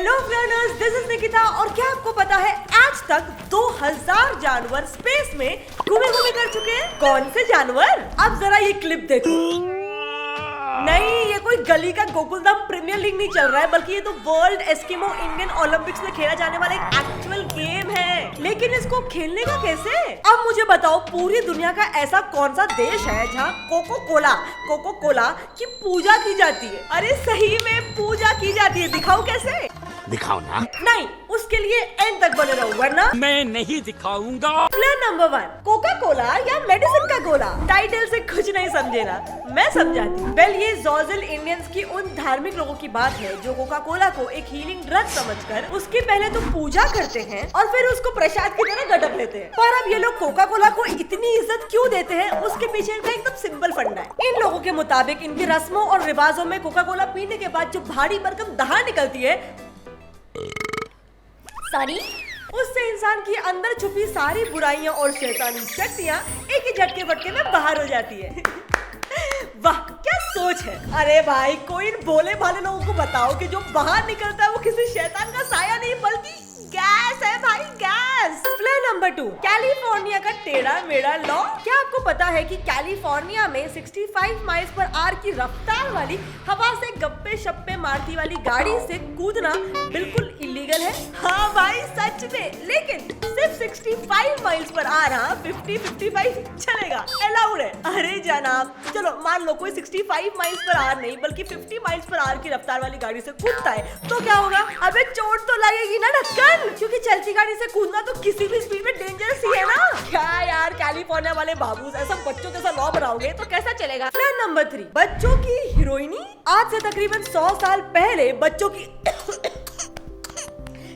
Hello friends, this is Nikita. और क्या आपको पता है आज तक 2000 जानवर स्पेस में घूमे कर चुके हैं? कौन से जानवर? अब जरा ये क्लिप देखो। नहीं, ये कोई गली का गोकुलधाम प्रीमियर लीग नहीं चल रहा है, बल्कि ये तो वर्ल्ड एस्किमो इंडियन ओलंपिक्स में खेला जाने वाला एक एक्चुअल गेम है। लेकिन इसको खेलने का कैसे? अब मुझे बताओ, पूरी दुनिया का ऐसा कौन सा देश है जहाँ कोको कोला की पूजा की जाती है? अरे सही में पूजा की जाती है। दिखाओ कैसे? दिखाओ ना। नहीं, उसके लिए एंड तक बने रहो, वरना मैं नहीं दिखाऊंगा। प्लान नंबर 1, कोका कोला या मेडिसिन का गोला? टाइटल से कुछ नहीं समझे ना, मैं समझाती हूँ। वेल, ये जोजिल इंडियंस की उन धार्मिक लोगों की बात है जो कोका कोला को एक हीलिंग ड्रग समझकर उसकी पहले तो पूजा करते हैं और फिर उसको प्रसाद की तरह गटक लेते हैं। पर अब ये लोग कोका कोला को इतनी इज्जत क्यों देते हैं, उसके पीछे इनका एकदम सिंपल फंडा है। इन लोगों के मुताबिक इनकी रस्मों और रिवाजों में कोका कोला पीने के बाद जो भारी भरकम दहाड़ निकलती है, उससे इंसान की अंदर छुपी सारी बुराइयां और शैतानी शक्तियां एक ही झटके फटके में बाहर हो जाती है। वाह, क्या सोच है। अरे भाई, कोई इन भोले भाले लोगों को बताओ कि जो बाहर निकलता है वो किसी शैतान का साया नहीं बल्कि गैस है भाई, गैस। प्लान नंबर 2, कैलिफोर्निया का टेढ़ा मेढ़ा लॉ। क्या आपको पता है कि कैलिफोर्निया में 65 माइल्स पर आवर की रफ्तार वाली हवा से गप्पे शप्पे मारती वाली गाड़ी से कूदना बिल्कुल इलीगल है? हाँ भाई, सच में। लेकिन सिर्फ 65 माइल्स पर आवर 50-55 चलेगा, अलाउड है। अरे जनाब, चलो मान लो कोई 65 माइल्स पर आवर नहीं बल्कि 50 माइल्स पर आवर की रफ्तार वाली गाड़ी से कूदता है, तो क्या होगा? अबे चोट तो लगेगी ना ढक्कन, क्योंकि चलती गाड़ी से कूदना तो किसी भी स्पीड में डेंजरस ही है ना। क्या यार, कैलिफोर्निया वाले बाबूस, ऐसा बच्चों जैसा लॉ बनाओगे तो कैसा चलेगा? प्लान नंबर 3, बच्चों की हीरोइनी। आज से तकरीबन 100 साल पहले बच्चों की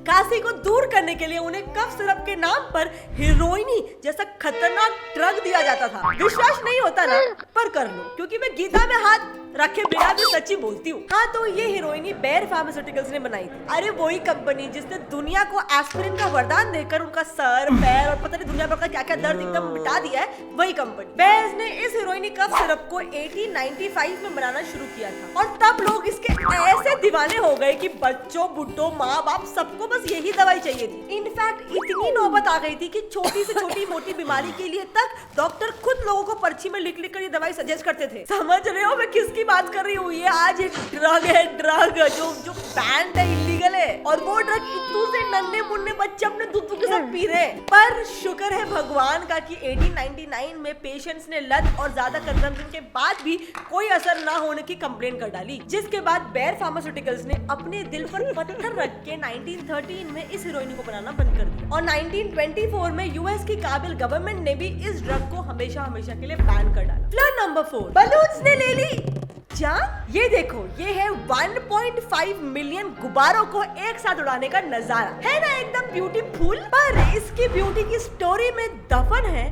खांसी को दूर करने के लिए उन्हें कफ सिरप के नाम पर हीरोइनी जैसा खतरनाक ड्रग दिया जाता था। विश्वास नहीं होता ना, पर कर लो, क्योंकि मैं गीता में हाथ रखे बिना भी सच्ची बोलती हूँ। हाँ, तो ये हीरोइनी बेयर फार्मास्यूटिकल्स ने बनाई थी। अरे वही कंपनी जिसने दुनिया को एस्पिरिन का वरदान देकर उनका सर, पैर और पता नहीं दुनिया भर का क्या क्या दर्द एकदम मिटा दिया है, वही कंपनी। बेयर्स ने इस हीरोइनी कफ सिरप को 1895 में बनाना शुरू किया था और तब लोग इसके ऐसे दीवाने हो गए कि बच्चों, बुड्ढों, माँ बाप सबको बस यही दवाई चाहिए थी। इनफैक्ट इतनी नौबत आ गई थी कि छोटी से छोटी मोटी बीमारी के लिए तक डॉक्टर खुद लोगों को पर्ची में लिख कर ये दवाई सजेस्ट करते थे। समझ रहे हो मैं किसकी बात कर रही हूँ? ये आज एक ड्रग है, ड्रग जो बैंड है, इलीगल है, और वो ड्रग इतू से नन्हे मुन्ने बच्चे अपने दूध के साथ पी रहे हैं। पर शुक्र है भगवान का कि 1899 में पेशेंट्स ने लत और ज्यादा कंजम्पशन के बाद भी कोई असर ना होने की कंप्लेंट कर डाली, जिसके बाद बेयर फार्मास्यूटिकल्स ने अपने दिल पर पत्थर रख के 1913 में इस हीरोइन को बनाना बंद कर दिया और 1924 में यूएस की काबिल गवर्नमेंट ने भी इस ड्रग को हमेशा के लिए बैन कर डाला। प्लान नंबर 4, बलून्स ने ले ली जान। ये देखो, ये है 1.5 मिलियन गुब्बारों को एक साथ उड़ाने का नजारा, है ना एकदम ब्यूटीफुल। पर इसकी ब्यूटी की स्टोरी में दफन है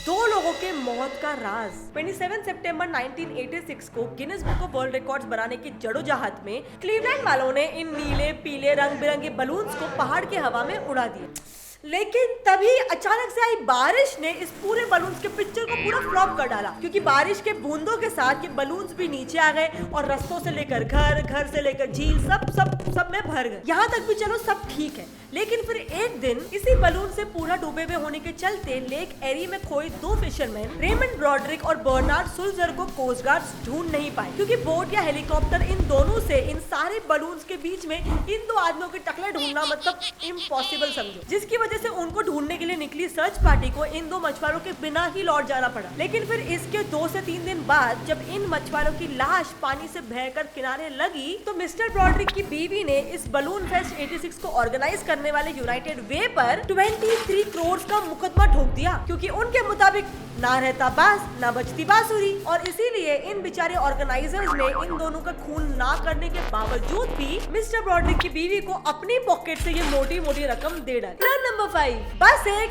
2 लोगों के मौत का राज। 27 सितंबर 1986 को Guinness book of world records बनाने की जदोजहद में क्लीवलैंड वालों ने इन नीले पीले रंग बिरंगे बलून्स को पहाड़ की हवा में उड़ा दिया। लेकिन तभी अचानक से आई बारिश ने इस पूरे बलून्स के पिक्चर को पूरा फ्लॉप कर डाला, क्योंकि बारिश के बूंदों के साथ ये बलून्स भी नीचे आ गए और रास्तों से लेकर घर, घर से लेकर झील, सब में भर गए। यहाँ तक भी चलो सब ठीक है, लेकिन फिर एक दिन इसी बलून से पूरा डूबे हुए होने के चलते लेक एरी में खोए 2 फिशरमैन रेमंड ब्रॉड्रिक और बर्नार्ड सुल्जर को कोस्ट गार्ड्स ढूंढ नहीं पाए, क्योंकि बोट या हेलीकॉप्टर इन दोनों से इन सारे बलून्स के बीच में इन 2 आदमियों के टकले ढूंढना मतलब इम्पॉसिबल समझो, जिसकी वजह से उनको ढूंढने के लिए निकली सर्च पार्टी को इन 2 मछुआरों के बिना ही लौट जाना पड़ा। लेकिन फिर इसके 2 से 3 दिन बाद जब इन मछुआरों की लाश पानी से बहकर किनारे लगी, तो मिस्टर ब्रॉड्रिक की बीवी ने इस बलून फेस्ट 86 को ऑर्गेनाइज करने वाले यूनाइटेड वे पर 23 करोड़ का मुकदमा ठोक दिया, क्योंकि उनके मुताबिक ना रहता बांस ना बजती बांसुरी, और इसीलिए इन बेचारे ऑर्गेनाइजर्स ने इन दोनों का खून ना करने के बावजूद भी मिस्टर ब्रॉड्रिक की बीवी को अपनी पॉकेट से ये मोटी मोटी रकम दे डाली। प्लान नंबर 5, बस एक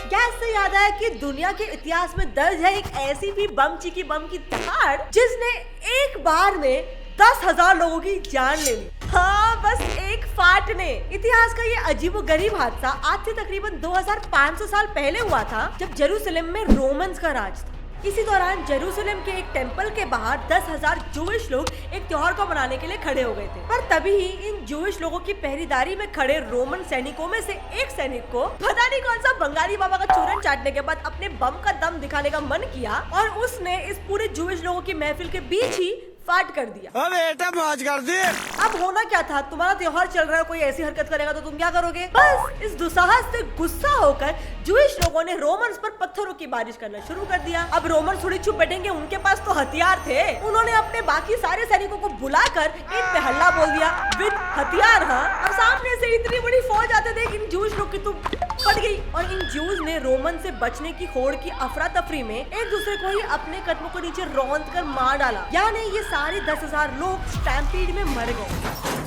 गैस से याद आया कि दुनिया के इतिहास में दर्ज है एक ऐसी भी बम की दहाड़ जिसने एक बार में 10,000 लोगों की जान ले ली। हाँ, बस एक फाट ने। इतिहास का ये अजीबोगरीब हादसा आज से तकरीबन 2500 साल पहले हुआ था, जब जेरूसलम में रोमन्स का राज था। इसी दौरान जेरूसलम के एक टेम्पल के बाहर 10,000 जूइश लोग एक त्योहार को मनाने के लिए खड़े हो गए थे। पर तभी ही इन जूइश लोगों की पहरेदारी में खड़े रोमन सैनिकों में से एक सैनिक को पता नहीं कौन सा बंगाली बाबा का चूरन चाटने के बाद अपने बम का दम दिखाने का मन किया और उसने इस पूरे जूइश लोगों की महफिल के बीच ही फाट कर दिया। बेटा मौज कर दी। अब होना क्या था, तुम्हारा त्योहार चल रहा है, कोई ऐसी हरकत करेगा तो तुम क्या करोगे? बस इस दुस्साहस से गुस्सा होकर जूइश लोगों ने रोमन्स पर पत्थरों की बारिश करना शुरू कर दिया। अब रोमन्स थोड़ी चुप बैठेंगे, उनके पास तो हथियार थे। उन्होंने अपने बाकी सारे सैनिकों को बुलाकर इन पे हल्ला बोल दिया विद हथियार। हाँ, अब सामने से इतनी बड़ी फौज आते देख इन जूइश लोग की तुम फट गई और इन जूस ने रोमन से बचने की होड़ की अफरा तफरी में एक दूसरे को ही अपने कदमों को नीचे रौंद कर मार डाला। यानी ये सारे 10,000 लोग स्टैम्पीड में मर गए।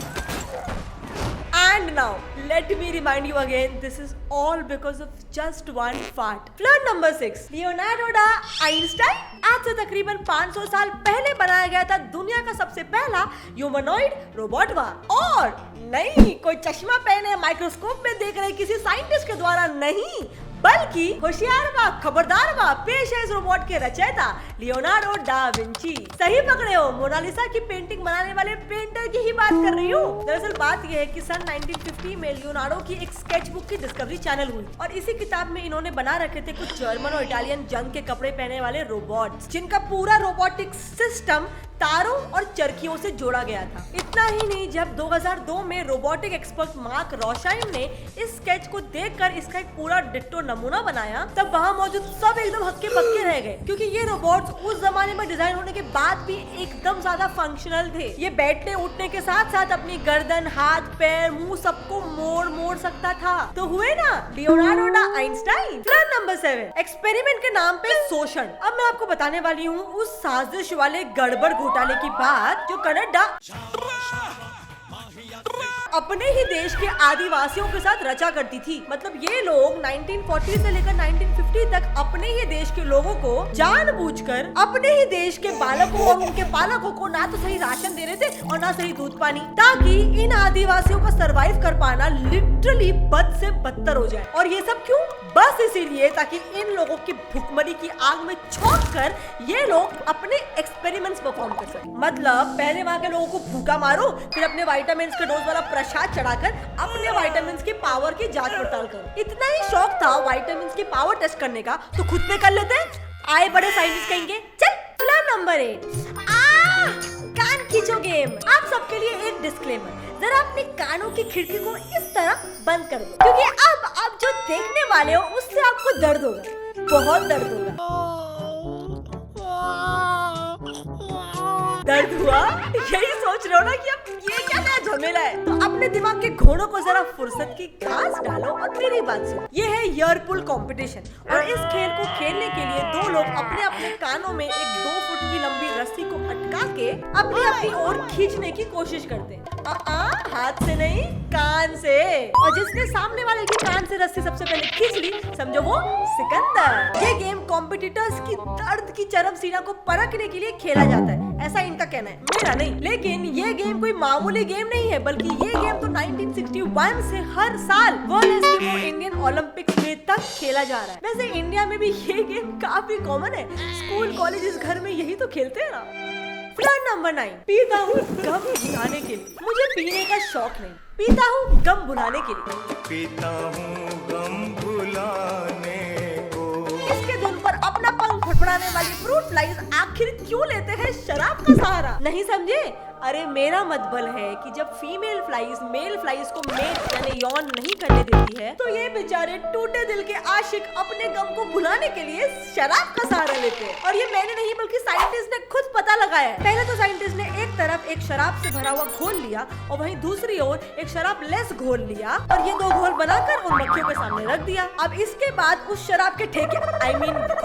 And now, let me remind you again, this is all because of just one fart. Flirt number 6. Leonardo da Einstein आज से तकरीबन 500 साल पहले बनाया गया था दुनिया का सबसे पहला ह्यूमनॉइड रोबोट हुआ। और नहीं, कोई चश्मा पहने माइक्रोस्कोप में देख रहे किसी साइंटिस्ट के द्वारा नहीं, बल्कि होशियार व खबरदार व पेश है इस रोबोट के रचयिता लियोनार्डो डा विंची। सही पकड़े हो, मोनालिसा की पेंटिंग बनाने वाले पेंटर की ही बात कर रही हूँ। दरअसल बात यह है कि सन 1950 में लियोनार्डो की एक स्केच बुक की डिस्कवरी चैनल हुई और इसी किताब में इन्होंने बना रखे थे कुछ जर्मन और इटालियन जंग के कपड़े पहनने वाले रोबोट्स, जिनका पूरा रोबोटिक सिस्टम तारों और चरखियों से जोड़ा गया था। इतना ही नहीं, जब 2002 में रोबोटिक एक्सपर्ट मार्क रोशाइन ने इस स्केच को देखकर इसका एक पूरा डिट्टो नमूना बनाया, तब वहाँ मौजूद सब एकदम हक्के बक्के रह गए, क्योंकि ये रोबोट्स उस जमाने में डिजाइन होने के बाद भी एकदम ज्यादा फंक्शनल थे। ये बैठने उठने के साथ साथ अपनी गर्दन, हाथ, पैर, मुंह सबको मोड़ सकता था। तो हुए ना Leonardo da Einstein. Flirt number 7, experiment के नाम पे शोषण। अब मैं आपको बताने वाली हूँ उस साजिश वाले गड़बड़ घोटाले की बात जो कनाडा अपने ही देश के आदिवासियों के साथ रचा करती थी। मतलब ये लोग 1940 से लेकर 1950 तक अपने ही देश के लोगों को जानबूझकर अपने ही देश के बालकों और उनके पालकों को ना तो सही राशन दे रहे थे और ना सही दूध पानी, ताकि इन आदिवासियों का सरवाइव कर पाना लिटरली बद से बदतर हो जाए। और ये सब क्यों? बस इसीलिए ताकि इन लोगों की भुखमरी की आग में छौंक कर ये लोग अपने एक्सपेरिमेंट्स परफॉर्म कर सके। मतलब पहले वहाँ के लोगों को भूखा मारो, फिर अपने विटामिन्स के डोज वाला प्रसाद चढ़ाकर अपने विटामिन्स की पावर की जांच पड़ताल करो। इतना ही शौक था विटामिन्स की पावर टेस्ट करने का तो खुद पे कर लेते। आए बड़े साइंटिस्ट कहेंगे। चल फ्लर्ट नंबर 8, कान खींचो गेम। आप सबके लिए एक डिस्क्लेमर, जरा अपने कानों की खिड़की को इस तरह बंद कर दो, क्योंकि अब आप जो देखने वाले हो उससे आपको दर्द होगा, बहुत दर्द होगा। दर्द हुआ? यही सोच रहे हो ना कि अब ये क्या नया झमेला है? तो अपने दिमाग के घोड़ों को जरा फुर्सत की घास डालो और मेरी बात सुनो। ये है ईयर पुल कंपटीशन और इस खेल को खेलने के लिए दो लोग अपने अपने कानों में एक 2 फुट की लंबी रस्सी को अटका के अपनी ओर खींचने की कोशिश करते हैं। हाथ से नहीं, कान से। और जिसने सामने वाले के कान से रस्सी सबसे पहले खींच ली, समझो वो सिकंदर। ये गेम कॉम्पिटिटर्स की दर्द की चरम सीमा को परखने के लिए खेला जाता है, ऐसा इनका कहना है, मेरा नहीं। लेकिन ये गेम कोई मामूली गेम नहीं है, बल्कि ये गेम तो 1961 से हर साल वर्ल्ड एस्किमो इंडियन ओलंपिक्स में तक खेला जा रहा है। वैसे इंडिया में भी ये गेम काफी कॉमन है, स्कूल कॉलेजेस घर में यही तो खेलते हैं ना। फ्लर्ट नंबर 9, पीता हूँ गम भुलाने के लिए। मुझे पीने का शौक नहीं, पीता हूँ गम भुलाने के लिए। पीता हूँ गम भुलाने को। इसके धुन पर अपना पंख फड़फड़ाने वाली फ्रूट फ्लाइज आखिर क्यों लेते हैं शराब का सहारा? नहीं समझे? अरे मेरा मतबल है कि जब फीमेल फ्लाइज मेल फ्लाइज को मेट यानी यौन नहीं करने देती है, तो ये बेचारे टूटे दिल के आशिक अपने गम को भुलाने के लिए शराब का सहारा लेते हैं। और ये मैंने नहीं बल्कि साइंटिस्ट ने खुद पता लगाया है। पहले तो साइंटिस्ट ने एक तरफ एक शराब से भरा हुआ घोल लिया और वहीं दूसरी ओर एक शराब लेस घोल लिया और ये 2 घोल बनाकर उन मक्खियों के सामने रख दिया। अब इसके बाद उस शराब के ठेके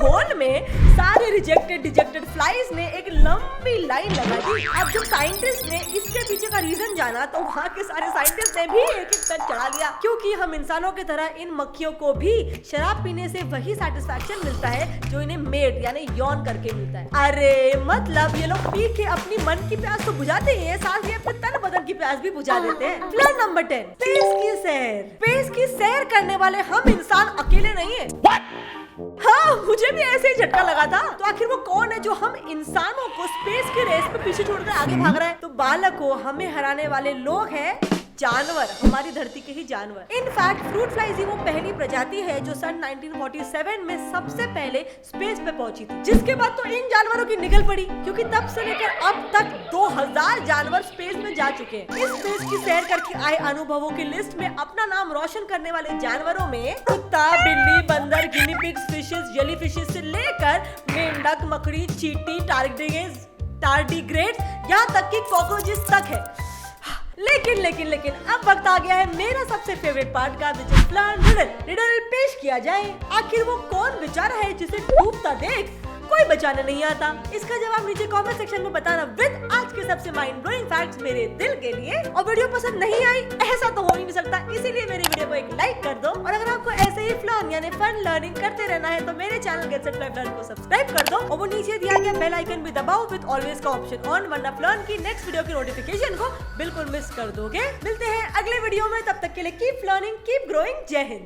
घोल में सारे डिजेक्टेड फ्लाइज ने एक लंबी लाइन लगा दी। अब जब साइंटिस्ट ने इसके पीछे का रीजन जाना तो वहाँ के सारे साइंटिस्ट ने भी एक पेन चढ़ा लिया, क्योंकि हम इंसानों की तरह इन मक्खियों को भी शराब पीने से वही सेटिस्फैक्शन मिलता है जो इन्हें मेट यानी यौन करके मिलता है। अरे मतलब ये लोग पी के अपनी मन की प्यास तो बुझाते ही हैं, साथ ही अपने तन बदन की प्यास भी बुझा देते हैं। फ्लर्ट नंबर 10, स्पेस की सैर। स्पेस की सैर करने वाले हम इंसान अकेले नहीं है। हाँ, मुझे भी ऐसे ही झटका लगा था। तो आखिर वो कौन है जो हम इंसानों को स्पेस की रेस में पीछे छोड़कर आगे भाग रहा है? तो बालक को हमें हराने वाले लोग हैं जानवर, हमारी धरती के ही जानवर। इनफैक्ट फ्रूट फ्लाइज ही वो पहली प्रजाति है जो सन 1947 में सबसे पहले स्पेस पे पहुंची थी, जिसके बाद तो इन जानवरों की निकल पड़ी, क्योंकि तब से लेकर अब तक 2000 जानवर स्पेस में जा चुके हैं। इस स्पेस की सैर करके आए अनुभवों की लिस्ट में अपना नाम रोशन करने वाले जानवरों में कुत्ता, बिल्ली, बंदर, गिनी पिग्स, फिशेस, जेली फिशेस से लेकर मेंढक, मकड़ी, चींटी, टारडिग्रेड्स, यहाँ तक कि कॉकरोचेस तक है। लेकिन अब वक्त आ गया है मेरा सबसे फेवरेट पार्ट का, रिडल पेश किया जाए। आखिर वो कौन बेचारा है जिसे डूबता देख कोई बचाने नहीं आता? इसका जवाब नीचे कमेंट सेक्शन में बताना विद आज के सबसे माइंड ब्लोइंग फैक्ट्स मेरे दिल के लिए। और वीडियो पसंद नहीं आई ऐसा तो हो ही नहीं सकता, इसीलिए मेरे वीडियो को एक लाइक कर दो। और अगर आपको ऐसे ही फ्लन यानी फन लर्निंग करते रहना है तो मेरे चैनल गेट सेट फ्लर्न को सब्सक्राइब कर दो और वो नीचे दिया गया बेल आइकन भी दबाओ विद ऑलवेज का ऑप्शन ऑन, वरना फ्लन की नेक्स्ट वीडियो की नोटिफिकेशन को बिल्कुल मिस कर दोगे। मिलते हैं अगले वीडियो में, तब तक के लिए कीप लर्निंग, कीप ग्रोइंग। जय हिंद।